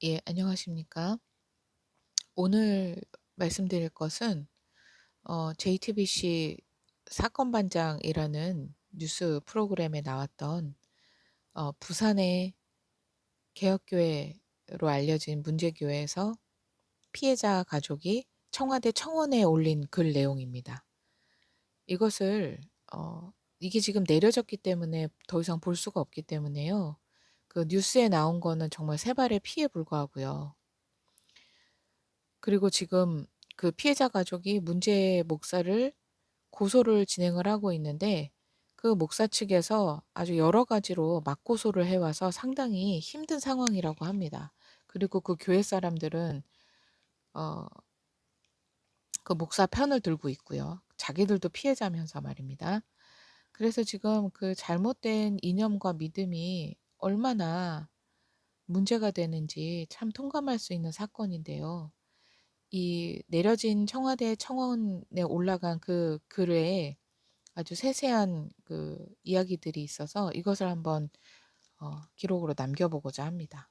예, 안녕하십니까. 오늘 말씀드릴 것은 JTBC 사건 반장이라는 뉴스 프로그램에 나왔던 부산의 개혁교회로 알려진 문제교회에서 피해자 가족이 청와대 청원에 올린 글 내용입니다. 이것을 이게 지금 내려졌기 때문에 더 이상 볼 수가 없기 때문에요. 그 뉴스에 나온 거는 정말 세 발의 피에 불과하고요. 그리고 지금 그 피해자 가족이 문제 목사를 고소를 진행을 하고 있는데, 그 목사 측에서 아주 여러 가지로 맞고소를 해와서 상당히 힘든 상황이라고 합니다. 그리고 그 교회 사람들은 어, 그 목사 편을 들고 있고요. 자기들도 피해자면서 말입니다. 그래서 지금 그 잘못된 이념과 믿음이 얼마나 문제가 되는지 참 통감할 수 있는 사건인데요. 이 내려진 청와대 청원에 올라간 그 글에 아주 세세한 그 이야기들이 있어서 이것을 한번 기록으로 남겨보고자 합니다.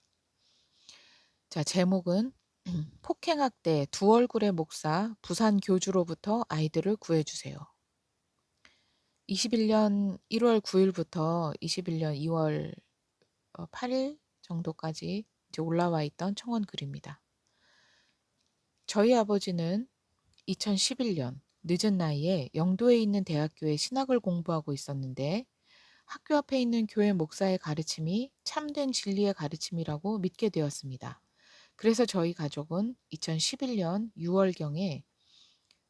자, 제목은 폭행학대 두 얼굴의 목사 부산 교주로부터 아이들을 구해주세요. 21년 1월 9일부터 21년 2월 8일 정도까지 이제 올라와 있던 청원 글입니다. 저희 아버지는 2011년 늦은 나이에 영도에 있는 대학교에 신학을 공부하고 있었는데, 학교 앞에 있는 교회 목사의 가르침이 참된 진리의 가르침이라고 믿게 되었습니다. 그래서 저희 가족은 2011년 6월경에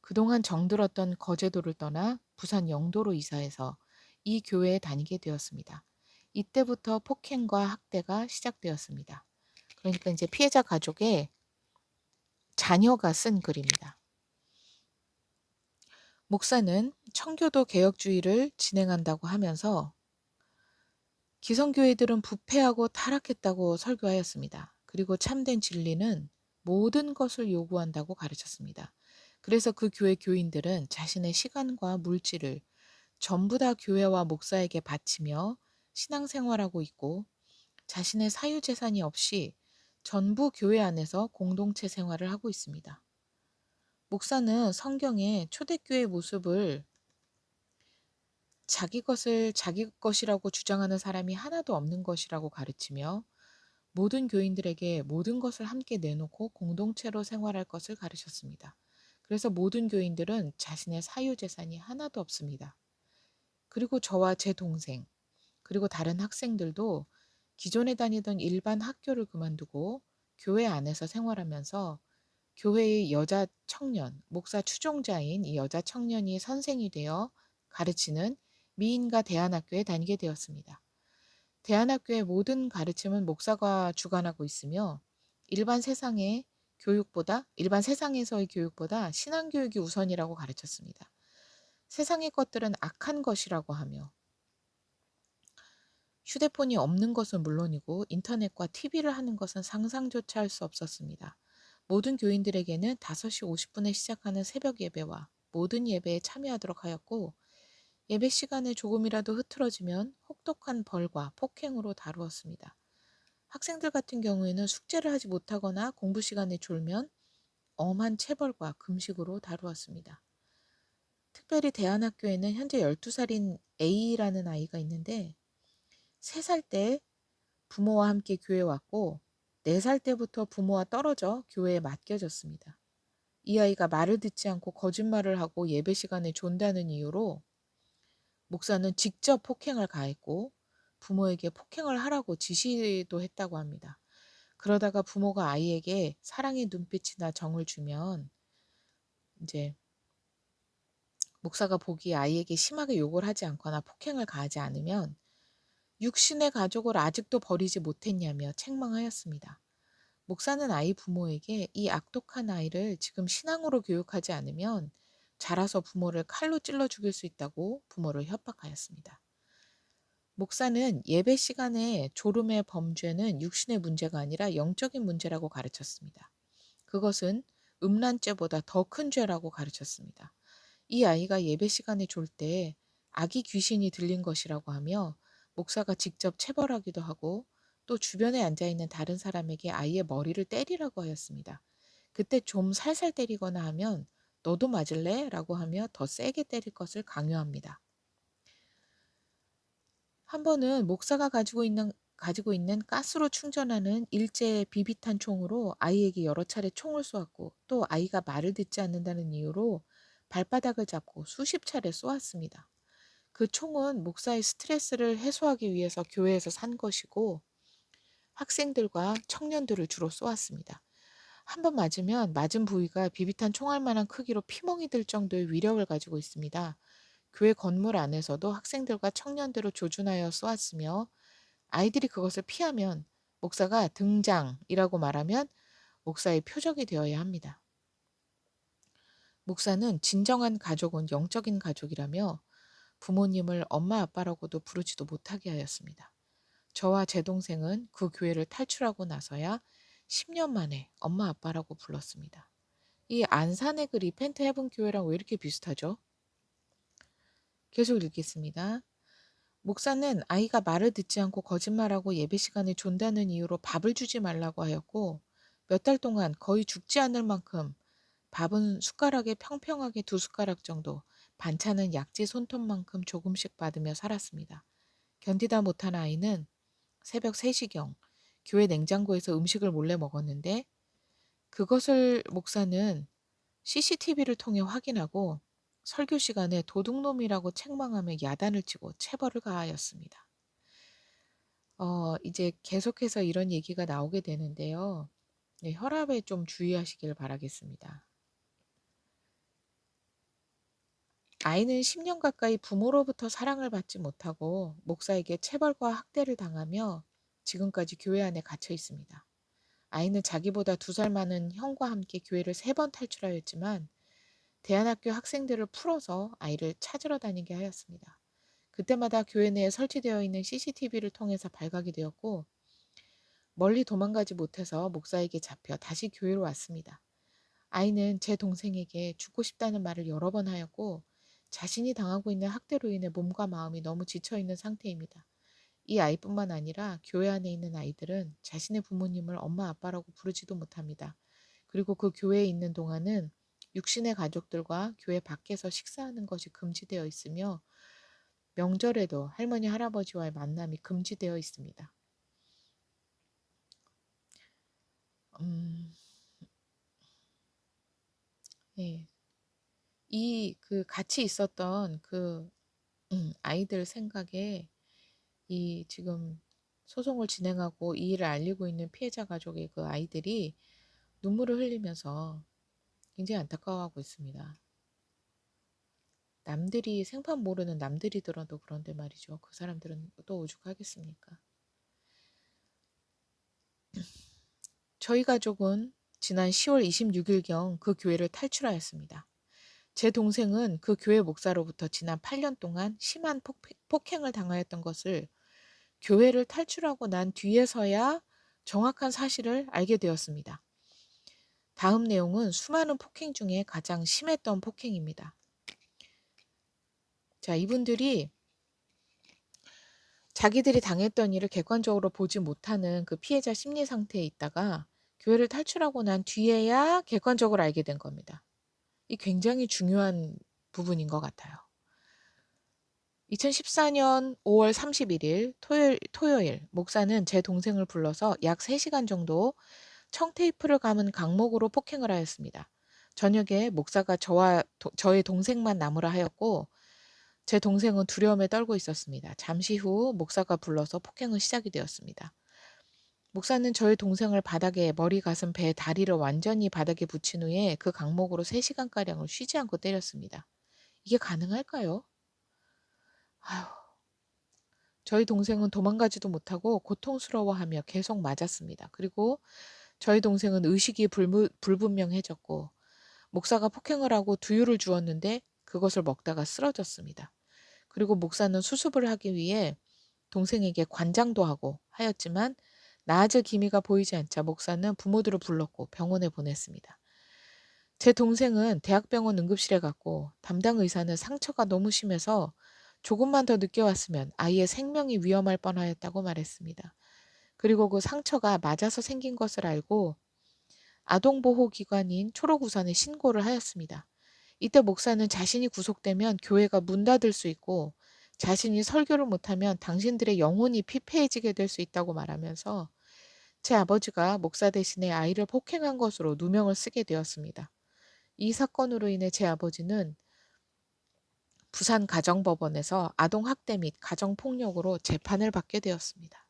그동안 정들었던 거제도를 떠나 부산 영도로 이사해서 이 교회에 다니게 되었습니다. 이때부터 폭행과 학대가 시작되었습니다. 그러니까 이제 피해자 가족의 자녀가 쓴 글입니다. 목사는 청교도 개혁주의를 진행한다고 하면서 기성교회들은 부패하고 타락했다고 설교하였습니다. 그리고 참된 진리는 모든 것을 요구한다고 가르쳤습니다. 그래서 그 교회 교인들은 자신의 시간과 물질을 전부 다 교회와 목사에게 바치며 신앙생활하고 있고, 자신의 사유재산이 없이 전부 교회 안에서 공동체 생활을 하고 있습니다. 목사는 성경의 초대교회 모습을 자기 것을 자기 것이라고 주장하는 사람이 하나도 없는 것이라고 가르치며, 모든 교인들에게 모든 것을 함께 내놓고 공동체로 생활할 것을 가르쳤습니다. 그래서 모든 교인들은 자신의 사유재산이 하나도 없습니다. 그리고 저와 제 동생, 그리고 다른 학생들도 기존에 다니던 일반 학교를 그만두고 교회 안에서 생활하면서 교회의 여자 청년, 목사 추종자인 이 여자 청년이 선생이 되어 가르치는 미인가 대안학교에 다니게 되었습니다. 대안학교의 모든 가르침은 목사가 주관하고 있으며, 일반 세상에서의 교육보다 신앙교육이 우선이라고 가르쳤습니다. 세상의 것들은 악한 것이라고 하며, 휴대폰이 없는 것은 물론이고 인터넷과 TV를 하는 것은 상상조차 할 수 없었습니다. 모든 교인들에게는 5시 50분에 시작하는 새벽 예배와 모든 예배에 참여하도록 하였고, 예배 시간에 조금이라도 흐트러지면 혹독한 벌과 폭행으로 다루었습니다. 학생들 같은 경우에는 숙제를 하지 못하거나 공부 시간에 졸면 엄한 체벌과 금식으로 다루었습니다. 특별히 대안학교에는 현재 12살인 A라는 아이가 있는데, 3살 때 부모와 함께 교회에 왔고 4살 때부터 부모와 떨어져 교회에 맡겨졌습니다. 이 아이가 말을 듣지 않고 거짓말을 하고 예배 시간에 존다는 이유로 목사는 직접 폭행을 가했고 부모에게 폭행을 하라고 지시도 했다고 합니다. 그러다가 부모가 아이에게 사랑의 눈빛이나 정을 주면, 이제 목사가 보기에 아이에게 심하게 욕을 하지 않거나 폭행을 가하지 않으면 육신의 가족을 아직도 버리지 못했냐며 책망하였습니다. 목사는 아이 부모에게 이 악독한 아이를 지금 신앙으로 교육하지 않으면 자라서 부모를 칼로 찔러 죽일 수 있다고 부모를 협박하였습니다. 목사는 예배 시간에 졸음의 범죄는 육신의 문제가 아니라 영적인 문제라고 가르쳤습니다. 그것은 음란죄보다 더 큰 죄라고 가르쳤습니다. 이 아이가 예배 시간에 졸 때 아기 귀신이 들린 것이라고 하며 목사가 직접 체벌하기도 하고, 또 주변에 앉아 있는 다른 사람에게 아이의 머리를 때리라고 하였습니다. 그때 좀 살살 때리거나 하면 너도 맞을래? 라고 하며 더 세게 때릴 것을 강요합니다. 한 번은 목사가 가지고 있는 가스로 충전하는 일제 비비탄 총으로 아이에게 여러 차례 총을 쏘았고 또 아이가 말을 듣지 않는다는 이유로 발바닥을 잡고 수십 차례 쏘았습니다. 그 총은 목사의 스트레스를 해소하기 위해서 교회에서 산 것이고 학생들과 청년들을 주로 쏘았습니다. 한 번 맞으면 맞은 부위가 비비탄 총알 만한 크기로 피멍이 들 정도의 위력을 가지고 있습니다. 교회 건물 안에서도 학생들과 청년들을 조준하여 쏘았으며 아이들이 그것을 피하면 목사가 등장이라고 말하면 목사의 표적이 되어야 합니다. 목사는 진정한 가족은 영적인 가족이라며 부모님을 엄마 아빠라고도 부르지도 못하게 하였습니다. 저와 제 동생은 그 교회를 탈출하고 나서야 10년 만에 엄마 아빠라고 불렀습니다. 이 안산의 그 리펜트 헤븐 교회랑 왜 이렇게 비슷하죠? 계속 읽겠습니다. 목사는 아이가 말을 듣지 않고 거짓말하고 예배 시간에 존다는 이유로 밥을 주지 말라고 하였고 몇 달 동안 거의 죽지 않을 만큼 밥은 숟가락에 평평하게 2숟가락 정도, 반찬은 약지 손톱만큼 조금씩 받으며 살았습니다. 견디다 못한 아이는 새벽 3시경 교회 냉장고에서 음식을 몰래 먹었는데 그것을 목사는 CCTV를 통해 확인하고 설교 시간에 도둑놈이라고 책망하며 야단을 치고 체벌을 가하였습니다. 이제 계속해서 이런 얘기가 나오게 되는데요. 네, 혈압에 좀 주의하시길 바라겠습니다. 아이는 10년 가까이 부모로부터 사랑을 받지 못하고 목사에게 체벌과 학대를 당하며 지금까지 교회 안에 갇혀 있습니다. 아이는 자기보다 2살 많은 형과 함께 교회를 3번 탈출하였지만 대안학교 학생들을 풀어서 아이를 찾으러 다니게 하였습니다. 그때마다 교회 내에 설치되어 있는 CCTV를 통해서 발각이 되었고 멀리 도망가지 못해서 목사에게 잡혀 다시 교회로 왔습니다. 아이는 제 동생에게 죽고 싶다는 말을 여러 번 하였고 자신이 당하고 있는 학대로 인해 몸과 마음이 너무 지쳐있는 상태입니다. 이 아이뿐만 아니라 교회 안에 있는 아이들은 자신의 부모님을 엄마 아빠라고 부르지도 못합니다. 그리고 그 교회에 있는 동안은 육신의 가족들과 교회 밖에서 식사하는 것이 금지되어 있으며 명절에도 할머니 할아버지와의 만남이 금지되어 있습니다. 네. 같이 있었던 아이들 생각에 이 지금 소송을 진행하고 이 일을 알리고 있는 피해자 가족의 그 아이들이 눈물을 흘리면서 굉장히 안타까워하고 있습니다. 남들이 생판 모르는 남들이 들어도 그런데 말이죠. 그 사람들은 또 오죽하겠습니까? 저희 가족은 지난 10월 26일경 그 교회를 탈출하였습니다. 제 동생은 그 교회 목사로부터 지난 8년 동안 심한 폭행을 당하였던 것을 교회를 탈출하고 난 뒤에서야 정확한 사실을 알게 되었습니다. 다음 내용은 수많은 폭행 중에 가장 심했던 폭행입니다. 자, 이분들이 자기들이 당했던 일을 객관적으로 보지 못하는 그 피해자 심리 상태에 있다가 교회를 탈출하고 난 뒤에야 객관적으로 알게 된 겁니다. 이 굉장히 중요한 부분인 것 같아요. 2014년 5월 31일 토요일 목사는 제 동생을 불러서 약 3시간 정도 청테이프를 감은 강목으로 폭행을 하였습니다. 저녁에 목사가 저의 동생만 남으라 하였고 제 동생은 두려움에 떨고 있었습니다. 잠시 후 목사가 불러서 폭행은 시작이 되었습니다. 목사는 저의 동생을 바닥에 머리, 가슴, 배, 다리를 완전히 바닥에 붙인 후에 그 강목으로 3시간가량을 쉬지 않고 때렸습니다. 이게 가능할까요? 아휴, 저희 동생은 도망가지도 못하고 고통스러워하며 계속 맞았습니다. 그리고 저희 동생은 의식이 불분명해졌고 목사가 폭행을 하고 두유를 주었는데 그것을 먹다가 쓰러졌습니다. 그리고 목사는 수습을 하기 위해 동생에게 관장도 하고 하였지만 나아질 기미가 보이지 않자 목사는 부모들을 불렀고 병원에 보냈습니다. 제 동생은 대학병원 응급실에 갔고 담당 의사는 상처가 너무 심해서 조금만 더 늦게 왔으면 아이의 생명이 위험할 뻔하였다고 말했습니다. 그리고 그 상처가 맞아서 생긴 것을 알고 아동보호기관인 초록우산에 신고를 하였습니다. 이때 목사는 자신이 구속되면 교회가 문 닫을 수 있고 자신이 설교를 못하면 당신들의 영혼이 피폐해지게 될 수 있다고 말하면서 제 아버지가 목사 대신에 아이를 폭행한 것으로 누명을 쓰게 되었습니다. 이 사건으로 인해 제 아버지는 부산가정법원에서 아동학대 및 가정폭력으로 재판을 받게 되었습니다.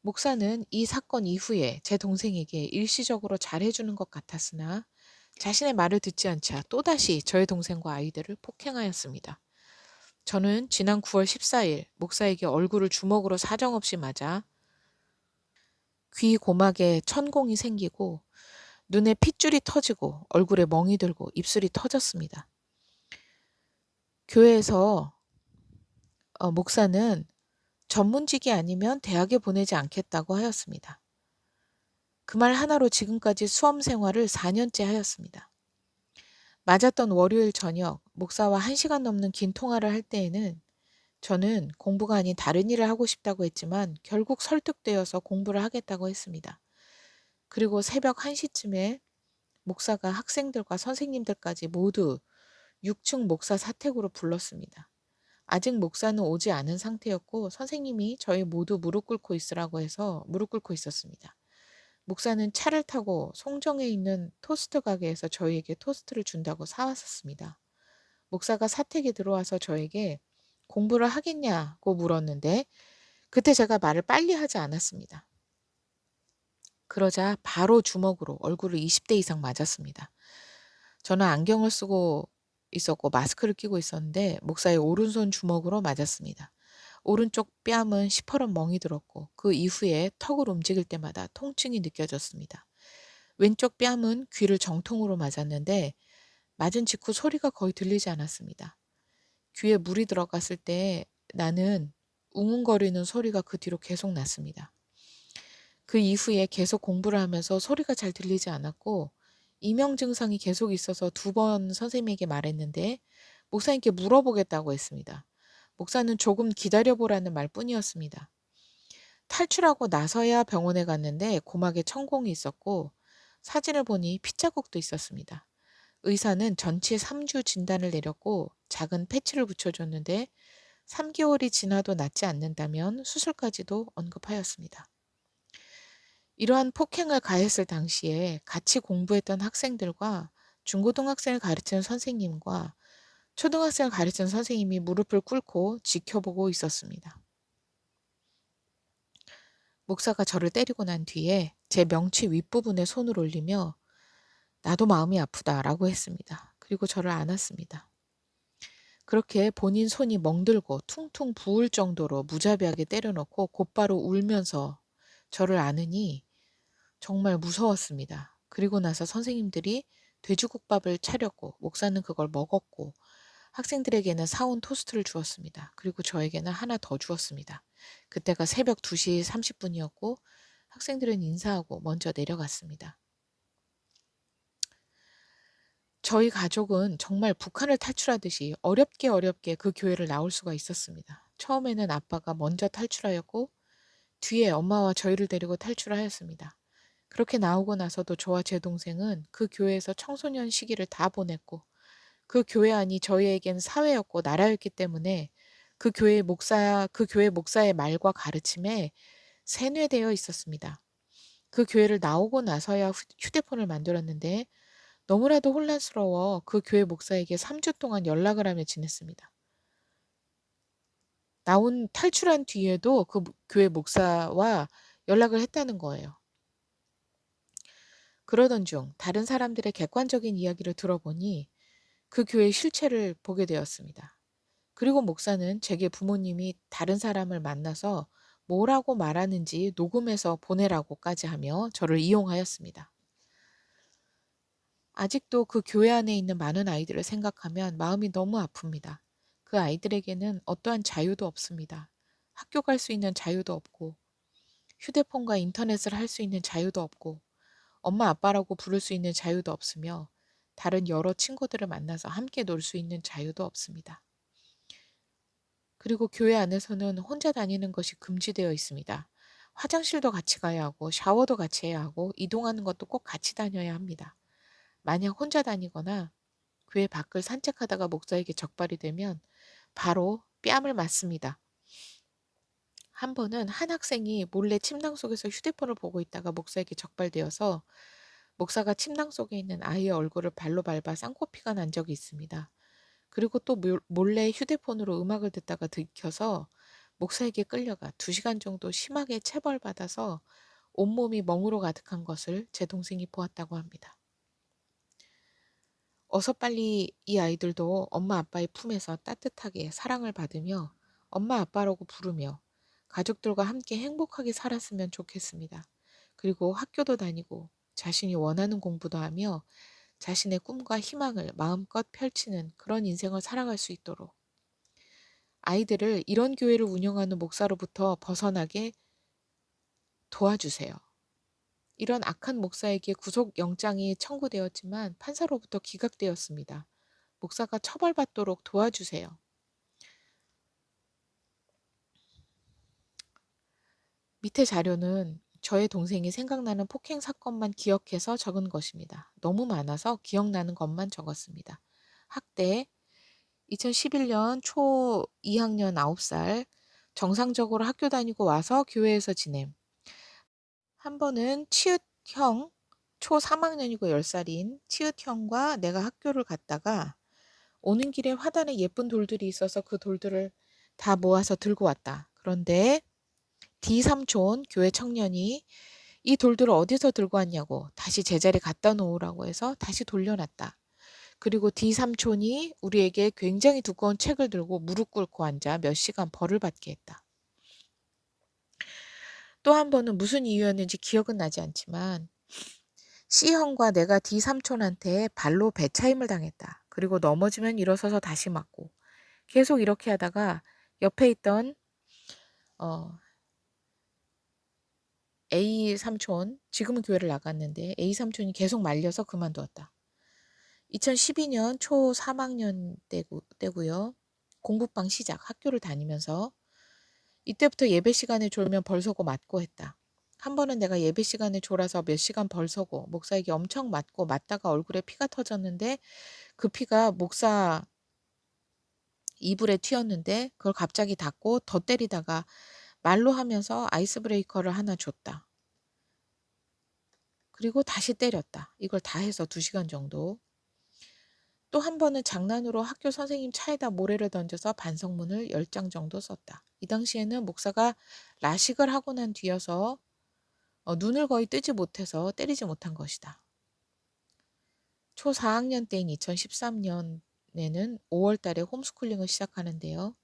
목사는 이 사건 이후에 제 동생에게 일시적으로 잘해주는 것 같았으나 자신의 말을 듣지 않자 또다시 저의 동생과 아이들을 폭행하였습니다. 저는 지난 9월 14일 목사에게 얼굴을 주먹으로 사정없이 맞아 귀 고막에 천공이 생기고 눈에 핏줄이 터지고 얼굴에 멍이 들고 입술이 터졌습니다. 교회에서 목사는 전문직이 아니면 대학에 보내지 않겠다고 하였습니다. 그 말 하나로 지금까지 수험 생활을 4년째 하였습니다. 맞았던 월요일 저녁 목사와 1시간 넘는 긴 통화를 할 때에는 저는 공부가 아닌 다른 일을 하고 싶다고 했지만 결국 설득되어서 공부를 하겠다고 했습니다. 그리고 새벽 1시쯤에 목사가 학생들과 선생님들까지 모두 6층 목사 사택으로 불렀습니다. 아직 목사는 오지 않은 상태였고 선생님이 저희 모두 무릎 꿇고 있으라고 해서 무릎 꿇고 있었습니다. 목사는 차를 타고 송정에 있는 토스트 가게에서 저희에게 토스트를 준다고 사왔었습니다. 목사가 사택에 들어와서 저에게 공부를 하겠냐고 물었는데 그때 제가 말을 빨리 하지 않았습니다. 그러자 바로 주먹으로 얼굴을 20대 이상 맞았습니다. 저는 안경을 쓰고 있었고 마스크를 끼고 있었는데 목사의 오른손 주먹으로 맞았습니다. 오른쪽 뺨은 시퍼런 멍이 들었고 그 이후에 턱을 움직일 때마다 통증이 느껴졌습니다. 왼쪽 뺨은 귀를 정통으로 맞았는데 맞은 직후 소리가 거의 들리지 않았습니다. 귀에 물이 들어갔을 때 나는 웅웅거리는 소리가 그 뒤로 계속 났습니다. 그 이후에 계속 공부를 하면서 소리가 잘 들리지 않았고 이명 증상이 계속 있어서 2번 선생님에게 말했는데 목사님께 물어보겠다고 했습니다. 목사는 조금 기다려보라는 말뿐이었습니다. 탈출하고 나서야 병원에 갔는데 고막에 천공이 있었고 사진을 보니 핏자국도 있었습니다. 의사는 전치 3주 진단을 내렸고 작은 패치를 붙여줬는데 3개월이 지나도 낫지 않는다면 수술까지도 언급하였습니다. 이러한 폭행을 가했을 당시에 같이 공부했던 학생들과 중고등학생을 가르치는 선생님과 초등학생을 가르치는 선생님이 무릎을 꿇고 지켜보고 있었습니다. 목사가 저를 때리고 난 뒤에 제 명치 윗부분에 손을 올리며 나도 마음이 아프다라고 했습니다. 그리고 저를 안았습니다. 그렇게 본인 손이 멍들고 퉁퉁 부을 정도로 무자비하게 때려넣고 곧바로 울면서 저를 안으니 정말 무서웠습니다. 그리고 나서 선생님들이 돼지국밥을 차렸고 목사는 그걸 먹었고 학생들에게는 사온 토스트를 주었습니다. 그리고 저에게는 하나 더 주었습니다. 그때가 새벽 2시 30분이었고 학생들은 인사하고 먼저 내려갔습니다. 저희 가족은 정말 북한을 탈출하듯이 어렵게 그 교회를 나올 수가 있었습니다. 처음에는 아빠가 먼저 탈출하였고 뒤에 엄마와 저희를 데리고 탈출하였습니다. 그렇게 나오고 나서도 저와 제 동생은 그 교회에서 청소년 시기를 다 보냈고 그 교회 안이 저희에겐 사회였고 나라였기 때문에 그 교회 목사의 말과 가르침에 세뇌되어 있었습니다. 그 교회를 나오고 나서야 휴대폰을 만들었는데 너무나도 혼란스러워 그 교회 목사에게 3주 동안 연락을 하며 지냈습니다. 탈출한 뒤에도 그 교회 목사와 연락을 했다는 거예요. 그러던 중 다른 사람들의 객관적인 이야기를 들어보니 그 교회의 실체를 보게 되었습니다. 그리고 목사는 제게 부모님이 다른 사람을 만나서 뭐라고 말하는지 녹음해서 보내라고까지 하며 저를 이용하였습니다. 아직도 그 교회 안에 있는 많은 아이들을 생각하면 마음이 너무 아픕니다. 그 아이들에게는 어떠한 자유도 없습니다. 학교 갈 수 있는 자유도 없고 휴대폰과 인터넷을 할 수 있는 자유도 없고 엄마 아빠라고 부를 수 있는 자유도 없으며 다른 여러 친구들을 만나서 함께 놀 수 있는 자유도 없습니다. 그리고 교회 안에서는 혼자 다니는 것이 금지되어 있습니다. 화장실도 같이 가야 하고 샤워도 같이 해야 하고 이동하는 것도 꼭 같이 다녀야 합니다. 만약 혼자 다니거나 교회 밖을 산책하다가 목사에게 적발이 되면 바로 뺨을 맞습니다. 한 번은 한 학생이 몰래 침낭 속에서 휴대폰을 보고 있다가 목사에게 적발되어서 목사가 침낭 속에 있는 아이의 얼굴을 발로 밟아 쌍코피가 난 적이 있습니다. 그리고 또 몰래 휴대폰으로 음악을 듣다가 들켜서 목사에게 끌려가 2시간 정도 심하게 체벌받아서 온몸이 멍으로 가득한 것을 제 동생이 보았다고 합니다. 어서 빨리 이 아이들도 엄마 아빠의 품에서 따뜻하게 사랑을 받으며 엄마 아빠라고 부르며 가족들과 함께 행복하게 살았으면 좋겠습니다. 그리고 학교도 다니고 자신이 원하는 공부도 하며 자신의 꿈과 희망을 마음껏 펼치는 그런 인생을 살아갈 수 있도록 아이들을 이런 교회를 운영하는 목사로부터 벗어나게 도와주세요. 이런 악한 목사에게 구속영장이 청구되었지만 판사로부터 기각되었습니다. 목사가 처벌받도록 도와주세요. 밑에 자료는 저의 동생이 생각나는 폭행 사건만 기억해서 적은 것입니다. 너무 많아서 기억나는 것만 적었습니다. 학대, 2011년 초 2학년 9살, 정상적으로 학교 다니고 와서 교회에서 지냄. 한 번은 치읓형, 초 3학년이고 10살인 치읓형과 내가 학교를 갔다가 오는 길에 화단에 예쁜 돌들이 있어서 그 돌들을 다 모아서 들고 왔다. 그런데 D삼촌 교회 청년이 이 돌들을 어디서 들고 왔냐고 다시 제자리에 갖다 놓으라고 해서 다시 돌려놨다. 그리고 D삼촌이 우리에게 굉장히 두꺼운 책을 들고 무릎 꿇고 앉아 몇 시간 벌을 받게 했다. 또 한 번은 무슨 이유였는지 기억은 나지 않지만 C형과 내가 D삼촌한테 발로 배차임을 당했다. 그리고 넘어지면 일어서서 다시 맞고 계속 이렇게 하다가 옆에 있던 A삼촌, 지금은 교회를 나갔는데 A삼촌이 계속 말려서 그만두었다. 2012년 초 3학년 때고요. 공부방 시작, 학교를 다니면서 이때부터 예배 시간에 졸면 벌 서고 맞고 했다. 한 번은 내가 예배 시간에 졸아서 몇 시간 벌 서고 목사에게 엄청 맞고 맞다가 얼굴에 피가 터졌는데 그 피가 목사 이불에 튀었는데 그걸 갑자기 닫고 더 때리다가 말로 하면서 아이스 브레이커를 하나 줬다. 그리고 다시 때렸다. 이걸 다 해서 2시간 정도. 또 한 번은 장난으로 학교 선생님 차에다 모래를 던져서 반성문을 10장 정도 썼다. 이 당시에는 목사가 라식을 하고 난 뒤여서 눈을 거의 뜨지 못해서 때리지 못한 것이다. 초 4학년 때인 2013년에는 5월 달에 홈스쿨링을 시작하는데요.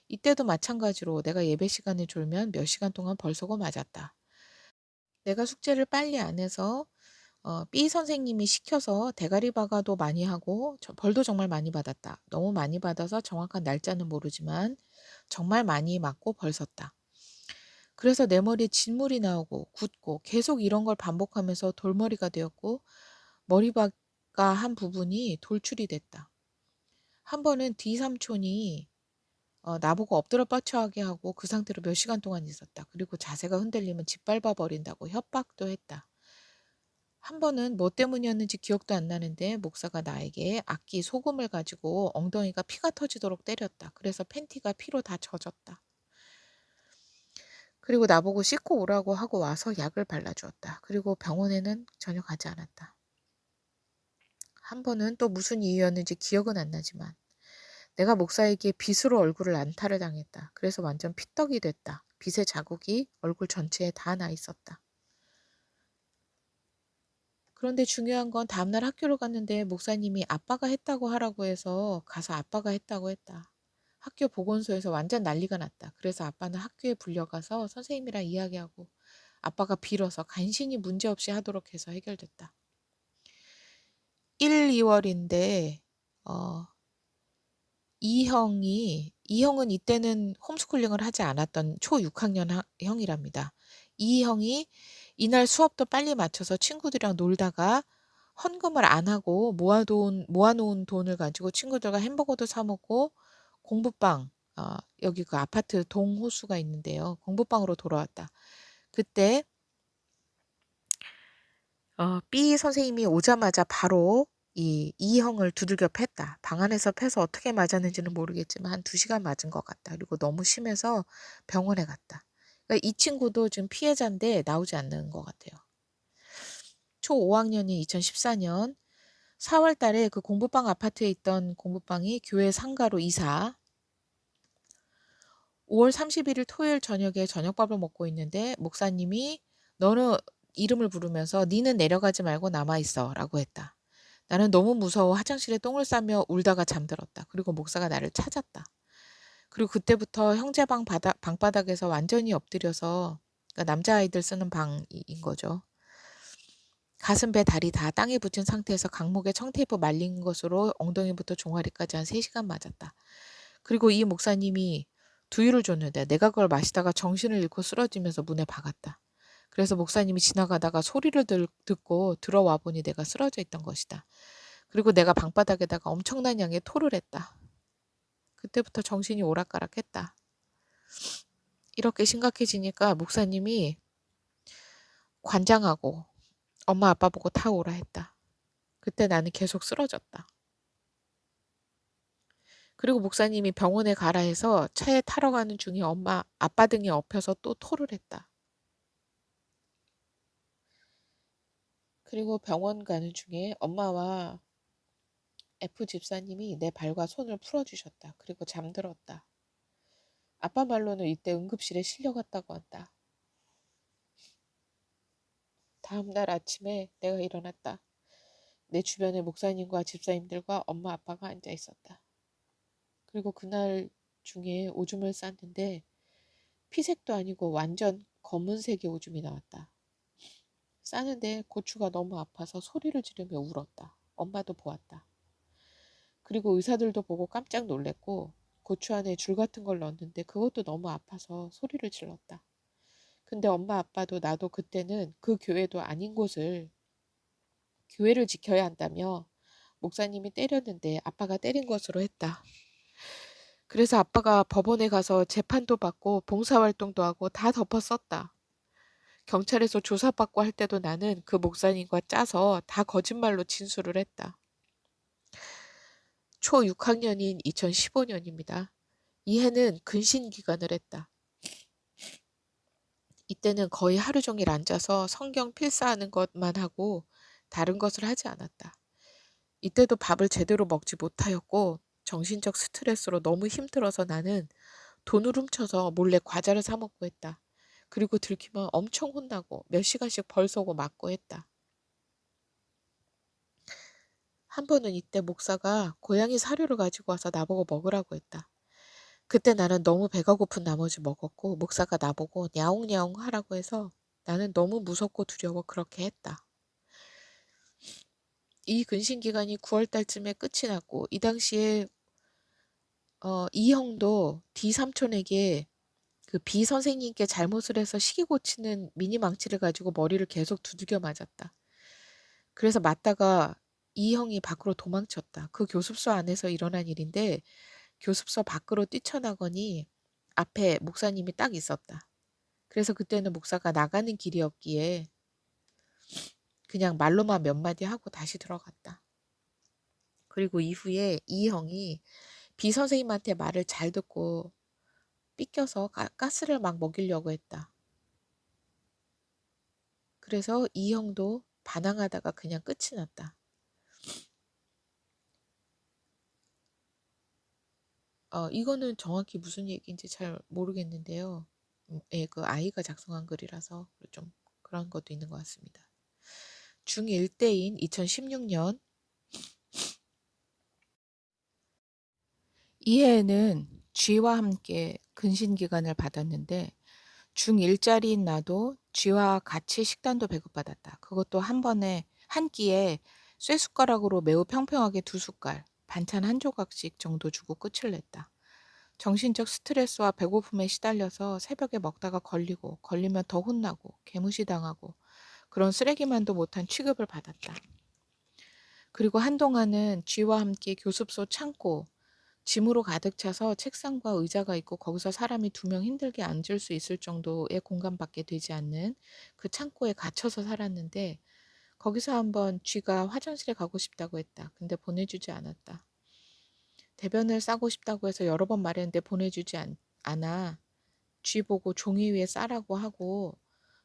이때도 마찬가지로 내가 예배 시간에 졸면 몇 시간 동안 벌서고 맞았다. 내가 숙제를 빨리 안 해서 B 선생님이 시켜서 대가리 박아도 많이 하고 벌도 정말 많이 받았다. 너무 많이 받아서 정확한 날짜는 모르지만 정말 많이 맞고 벌 섰다. 그래서 내 머리에 진물이 나오고 굳고 계속 이런 걸 반복하면서 돌머리가 되었고 머리박가 한 부분이 돌출이 됐다. 한 번은 D삼촌이 나보고 엎드려 뻗쳐하게 하고 그 상태로 몇 시간 동안 있었다. 그리고 자세가 흔들리면 짓밟아 버린다고 협박도 했다. 한 번은 뭐 때문이었는지 기억도 안 나는데 목사가 나에게 악기 소금을 가지고 엉덩이가 피가 터지도록 때렸다. 그래서 팬티가 피로 다 젖었다. 그리고 나보고 씻고 오라고 하고 와서 약을 발라주었다. 그리고 병원에는 전혀 가지 않았다. 한 번은 또 무슨 이유였는지 기억은 안 나지만 내가 목사에게 빗으로 얼굴을 안타를 당했다. 그래서 완전 피떡이 됐다. 빗의 자국이 얼굴 전체에 다 나 있었다. 그런데 중요한 건 다음날 학교를 갔는데 목사님이 아빠가 했다고 하라고 해서 가서 아빠가 했다고 했다. 학교 보건소에서 완전 난리가 났다. 그래서 아빠는 학교에 불려가서 선생님이랑 이야기하고 아빠가 빌어서 간신히 문제없이 하도록 해서 해결됐다. 1, 2월인데 이형은 이때는 홈스쿨링을 하지 않았던 초 6학년 형이랍니다. 이 형이 이날 수업도 빨리 마쳐서 친구들이랑 놀다가 헌금을 안 하고 모아놓은 돈을 가지고 친구들과 햄버거도 사 먹고 공부방 여기 그 아파트 동호수가 있는데요. 공부방으로 돌아왔다. 그때 B 선생님이 오자마자 바로 이 이형을 두들겨 팼다. 방 안에서 패서 어떻게 맞았는지는 모르겠지만 한 2시간 맞은 것 같다. 그리고 너무 심해서 병원에 갔다. 그러니까 이 친구도 지금 피해자인데 나오지 않는 것 같아요. 초 5학년인 2014년 4월 달에 그 공부방 아파트에 있던 공부방이 교회 상가로 이사. 5월 31일 토요일 저녁에 저녁밥을 먹고 있는데 목사님이 너는 이름을 부르면서 니는 내려가지 말고 남아있어 라고 했다. 나는 너무 무서워 화장실에 똥을 싸며 울다가 잠들었다. 그리고 목사가 나를 찾았다. 그리고 그때부터 형제 방바닥에서 완전히 엎드려서, 그러니까 남자아이들 쓰는 방인 거죠. 가슴, 배, 다리 다 땅에 붙인 상태에서 강목에 청테이프 말린 것으로 엉덩이부터 종아리까지 한 3시간 맞았다. 그리고 이 목사님이 두유를 줬는데 내가 그걸 마시다가 정신을 잃고 쓰러지면서 문에 박았다. 그래서 목사님이 지나가다가 소리를 듣고 들어와 보니 내가 쓰러져 있던 것이다. 그리고 내가 방바닥에다가 엄청난 양의 토를 했다. 그때부터 정신이 오락가락했다. 이렇게 심각해지니까 목사님이 관장하고 엄마 아빠 보고 타오라 했다. 그때 나는 계속 쓰러졌다. 그리고 목사님이 병원에 가라 해서 차에 타러 가는 중에 엄마 아빠 등에 엎혀서 또 토를 했다. 그리고 병원 가는 중에 엄마와 F 집사님이 내 발과 손을 풀어주셨다. 그리고 잠들었다. 아빠 말로는 이때 응급실에 실려갔다고 한다. 다음날 아침에 내가 일어났다. 내 주변에 목사님과 집사님들과 엄마 아빠가 앉아 있었다. 그리고 그날 중에 오줌을 쌌는데 피색도 아니고 완전 검은색의 오줌이 나왔다. 싸는데 고추가 너무 아파서 소리를 지르며 울었다. 엄마도 보았다. 그리고 의사들도 보고 깜짝 놀랐고 고추 안에 줄 같은 걸 넣었는데 그것도 너무 아파서 소리를 질렀다. 근데 엄마 아빠도 나도 그때는 그 교회도 아닌 곳을 교회를 지켜야 한다며 목사님이 때렸는데 아빠가 때린 것으로 했다. 그래서 아빠가 법원에 가서 재판도 받고 봉사활동도 하고 다 덮어썼다. 경찰에서 조사받고 할 때도 나는 그 목사님과 짜서 다 거짓말로 진술을 했다. 초 6학년인 2015년입니다. 이 해는 근신기간을 했다. 이때는 거의 하루 종일 앉아서 성경 필사하는 것만 하고 다른 것을 하지 않았다. 이때도 밥을 제대로 먹지 못하였고 정신적 스트레스로 너무 힘들어서 나는 돈을 훔쳐서 몰래 과자를 사 먹고 했다. 그리고 들키면 엄청 혼나고 몇 시간씩 벌 쏘고 맞고 했다. 한 번은 이때 목사가 고양이 사료를 가지고 와서 나보고 먹으라고 했다. 그때 나는 너무 배가 고픈 나머지 먹었고 목사가 나보고 냐옹냐옹 하라고 해서 나는 너무 무섭고 두려워 그렇게 했다. 이 근신기간이 9월 달쯤에 끝이 났고 이 당시에 이 형도 D 삼촌에게 그 B 선생님께 잘못을 해서 시기 고치는 미니 망치를 가지고 머리를 계속 두들겨 맞았다. 그래서 맞다가 이 형이 밖으로 도망쳤다. 그 교습소 안에서 일어난 일인데 교습소 밖으로 뛰쳐나거니 앞에 목사님이 딱 있었다. 그래서 그때는 목사가 나가는 길이었기에 그냥 말로만 몇 마디 하고 다시 들어갔다. 그리고 이후에 이 형이 B 선생님한테 말을 잘 듣고 삐껴서 가스를 막 먹이려고 했다. 그래서 이 형도 반항하다가 그냥 끝이 났다. 이거는 정확히 무슨 얘기인지 잘 모르겠는데요. 예, 그 아이가 작성한 글이라서 좀 그런 것도 있는 것 같습니다. 중1 때인 2016년 이 해에는 쥐와 함께 근신기간을 받았는데 중1짜리인 나도 쥐와 같이 식단도 배급받았다. 그것도 한 번에 한 끼에 쇠숟가락으로 매우 평평하게 2숟갈, 반찬 한 조각씩 정도 주고 끝을 냈다. 정신적 스트레스와 배고픔에 시달려서 새벽에 먹다가 걸리면 더 혼나고 개무시당하고 그런 쓰레기만도 못한 취급을 받았다. 그리고 한동안은 쥐와 함께 교습소 창고, 짐으로 가득 차서 책상과 의자가 있고 거기서 사람이 2명 힘들게 앉을 수 있을 정도의 공간밖에 되지 않는 그 창고에 갇혀서 살았는데 거기서 한번 쥐가 화장실에 가고 싶다고 했다. 근데 보내주지 않았다. 대변을 싸고 싶다고 해서 여러 번 말했는데 보내주지 않아. 쥐 보고 종이 위에 싸라고 하고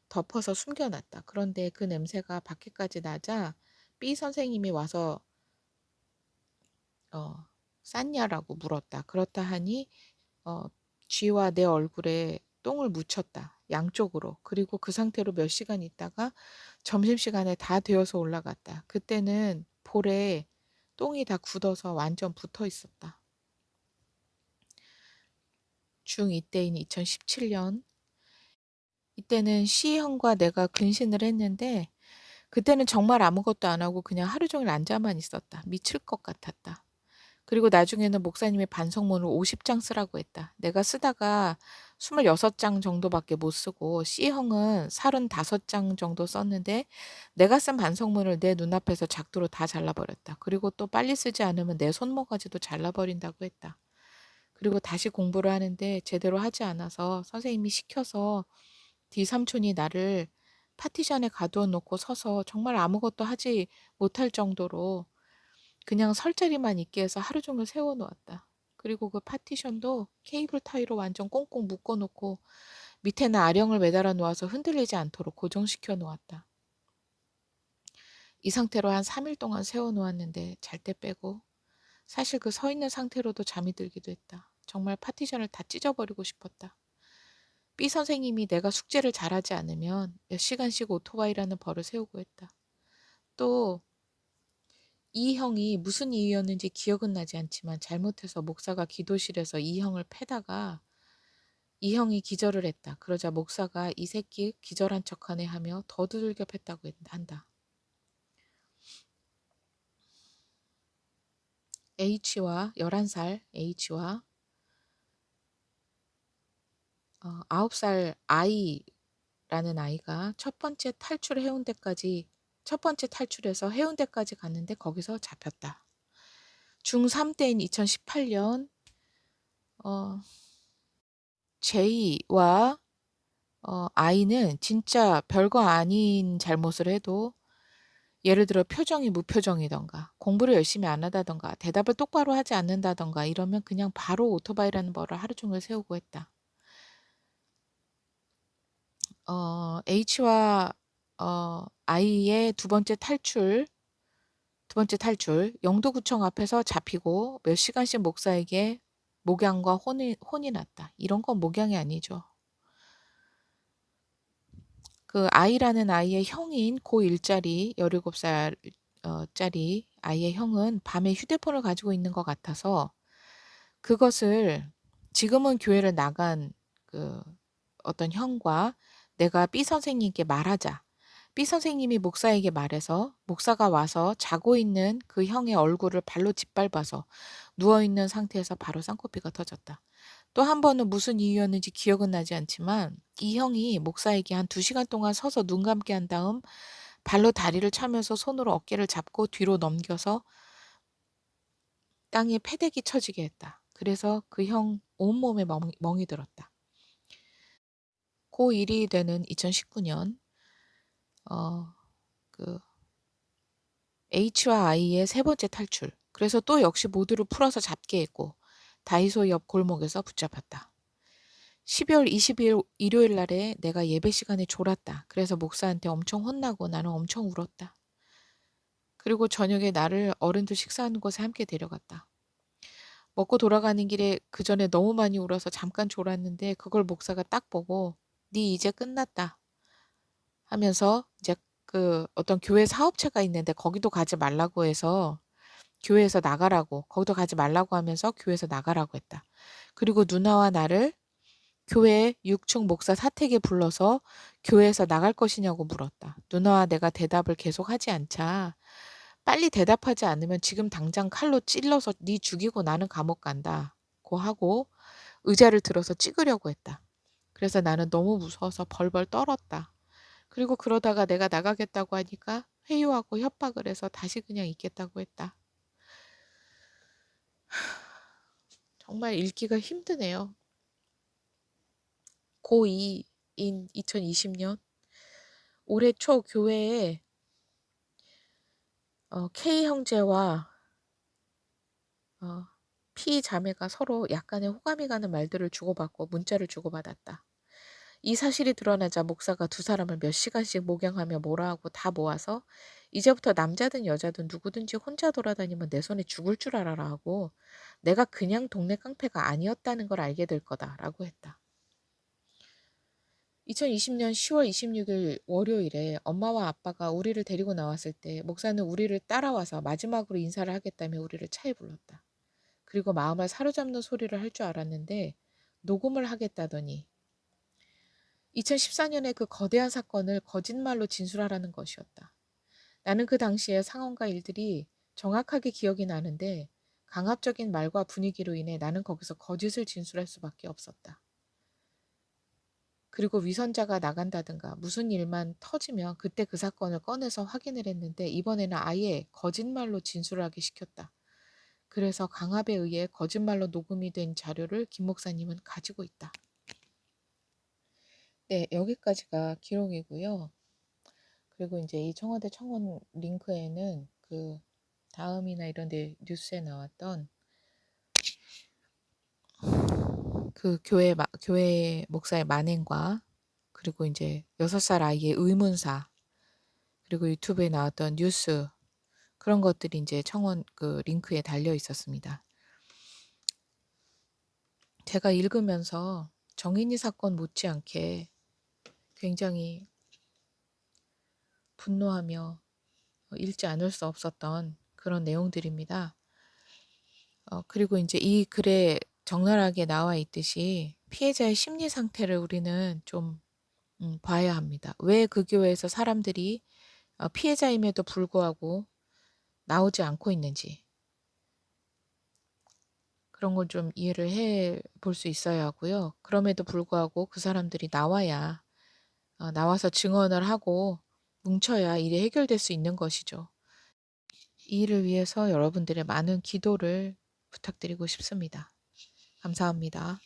덮어서 숨겨놨다. 그런데 그 냄새가 밖에까지 나자 B 선생님이 와서 쌌냐라고 물었다. 그렇다 하니 어, 쥐와 내 얼굴에 똥을 묻혔다. 양쪽으로. 그리고 그 상태로 몇 시간 있다가 점심시간에 다 되어서 올라갔다. 그때는 볼에 똥이 다 굳어서 완전 붙어 있었다. 중2 때인 2017년. 이때는 C형과 내가 근신을 했는데 그때는 정말 아무것도 안 하고 그냥 하루 종일 앉아만 있었다. 미칠 것 같았다. 그리고 나중에는 목사님이 반성문을 50장 쓰라고 했다. 내가 쓰다가 26장 정도밖에 못 쓰고 C형은 35장 정도 썼는데 내가 쓴 반성문을 내 눈앞에서 작두로 다 잘라버렸다. 그리고 또 빨리 쓰지 않으면 내 손모가지도 잘라버린다고 했다. 그리고 다시 공부를 하는데 제대로 하지 않아서 선생님이 시켜서 D3촌이 나를 파티션에 가두어 놓고 서서 정말 아무것도 하지 못할 정도로 그냥 설 자리만 있게 해서 하루 종일 세워 놓았다. 그리고 그 파티션도 케이블 타이로 완전 꽁꽁 묶어 놓고 밑에는 아령을 매달아 놓아서 흔들리지 않도록 고정시켜 놓았다. 이 상태로 한 3일 동안 세워 놓았는데 잘 때 빼고 사실 그 서 있는 상태로도 잠이 들기도 했다. 정말 파티션을 다 찢어버리고 싶었다. B 선생님이 내가 숙제를 잘하지 않으면 몇 시간씩 오토바이라는 벌을 세우고 했다. 또 이 형이 무슨 이유였는지 기억은 나지 않지만 잘못해서 목사가 기도실에서 이 형을 패다가 이 형이 기절을 했다. 그러자 목사가 이 새끼 기절한 척하네 하며 더 두들겨 팼다고 한다. H와 11살 H와 9살 I라는 아이가 첫 번째 탈출해서 해운대까지 갔는데 거기서 잡혔다. 중3 때인 2018년 J와 I는 진짜 별거 아닌 잘못을 해도 예를 들어 표정이 무표정이던가 공부를 열심히 안 하다던가 대답을 똑바로 하지 않는다던가 이러면 그냥 바로 오토바이라는 벌을 하루 종일 세우고 했다. H와 I의 두 번째 탈출 영도구청 앞에서 잡히고 몇 시간씩 목사에게 목양과 혼이 났다. 이런 건 목양이 아니죠. 그 I라는 아이의 형인 고1짜리 17살 짜리 아이의 형은 밤에 휴대폰을 가지고 있는 것 같아서 그것을 지금은 교회를 나간 그 어떤 형과 내가 B 선생님께 말하자. B 선생님이 목사에게 말해서 목사가 와서 자고 있는 그 형의 얼굴을 발로 짓밟아서 누워있는 상태에서 바로 쌍코피가 터졌다. 또 한 번은 무슨 이유였는지 기억은 나지 않지만 이 형이 목사에게 한 2시간 동안 서서 눈 감게 한 다음 발로 다리를 차면서 손으로 어깨를 잡고 뒤로 넘겨서 땅에 패대기 쳐지게 했다. 그래서 그 형 온몸에 멍이 들었다. 고1이 되는 2019년 그 H와 I의 세 번째 탈출. 그래서 또 역시 모두를 풀어서 잡게 했고 다이소 옆 골목에서 붙잡혔다. 12월 20일 일요일 날에 내가 예배 시간에 졸았다. 그래서 목사한테 엄청 혼나고 나는 엄청 울었다. 그리고 저녁에 나를 어른들 식사하는 곳에 함께 데려갔다. 먹고 돌아가는 길에 그 전에 너무 많이 울어서 잠깐 졸았는데 그걸 목사가 딱 보고 네 이제 끝났다 하면서 이제 그 어떤 교회 사업체가 있는데 거기도 가지 말라고 해서 교회에서 나가라고 거기도 가지 말라고 하면서 교회에서 나가라고 했다. 그리고 누나와 나를 교회 6층 목사 사택에 불러서 교회에서 나갈 것이냐고 물었다. 누나와 내가 대답을 계속 하지 않자 빨리 대답하지 않으면 지금 당장 칼로 찔러서 네 죽이고 나는 감옥 간다고 하고 의자를 들어서 찍으려고 했다. 그래서 나는 너무 무서워서 벌벌 떨었다. 그리고 그러다가 내가 나가겠다고 하니까 회유하고 협박을 해서 다시 그냥 있겠다고 했다. 정말 읽기가 힘드네요. 고2인 2020년 올해 초 교회에 K 형제와 P 자매가 서로 약간의 호감이 가는 말들을 주고받고 문자를 주고받았다. 이 사실이 드러나자 목사가 두 사람을 몇 시간씩 목양하며 뭐라 하고 다 모아서 이제부터 남자든 여자든 누구든지 혼자 돌아다니면 내 손에 죽을 줄 알아라 하고 내가 그냥 동네 깡패가 아니었다는 걸 알게 될 거다라고 했다. 2020년 10월 26일 월요일에 엄마와 아빠가 우리를 데리고 나왔을 때 목사는 우리를 따라와서 마지막으로 인사를 하겠다며 우리를 차에 불렀다. 그리고 마음을 사로잡는 소리를 할 줄 알았는데 녹음을 하겠다더니 2014년에 그 거대한 사건을 거짓말로 진술하라는 것이었다. 나는 그 당시의 상황과 일들이 정확하게 기억이 나는데 강압적인 말과 분위기로 인해 나는 거기서 거짓을 진술할 수밖에 없었다. 그리고 위선자가 나간다든가 무슨 일만 터지면 그때 그 사건을 꺼내서 확인을 했는데 이번에는 아예 거짓말로 진술을 하게 시켰다. 그래서 강압에 의해 거짓말로 녹음이 된 자료를 김 목사님은 가지고 있다. 네, 여기까지가 기록이고요. 그리고 이제 이 청와대 청원 링크에는 그 다음이나 이런 데 뉴스에 나왔던 그 교회 목사의 만행과 그리고 이제 6살 아이의 의문사 그리고 유튜브에 나왔던 뉴스 그런 것들이 이제 청원 그 링크에 달려 있었습니다. 제가 읽으면서 정인이 사건 못지않게 굉장히 분노하며 읽지 않을 수 없었던 그런 내용들입니다. 그리고 이제 이 글에 적나라하게 나와 있듯이 피해자의 심리 상태를 우리는 좀 봐야 합니다. 왜 그 교회에서 사람들이 피해자임에도 불구하고 나오지 않고 있는지 그런 걸 좀 이해를 해 볼 수 있어야 하고요. 그럼에도 불구하고 그 사람들이 나와서 증언을 하고 뭉쳐야 일이 해결될 수 있는 것이죠. 이 일을 위해서 여러분들의 많은 기도를 부탁드리고 싶습니다. 감사합니다.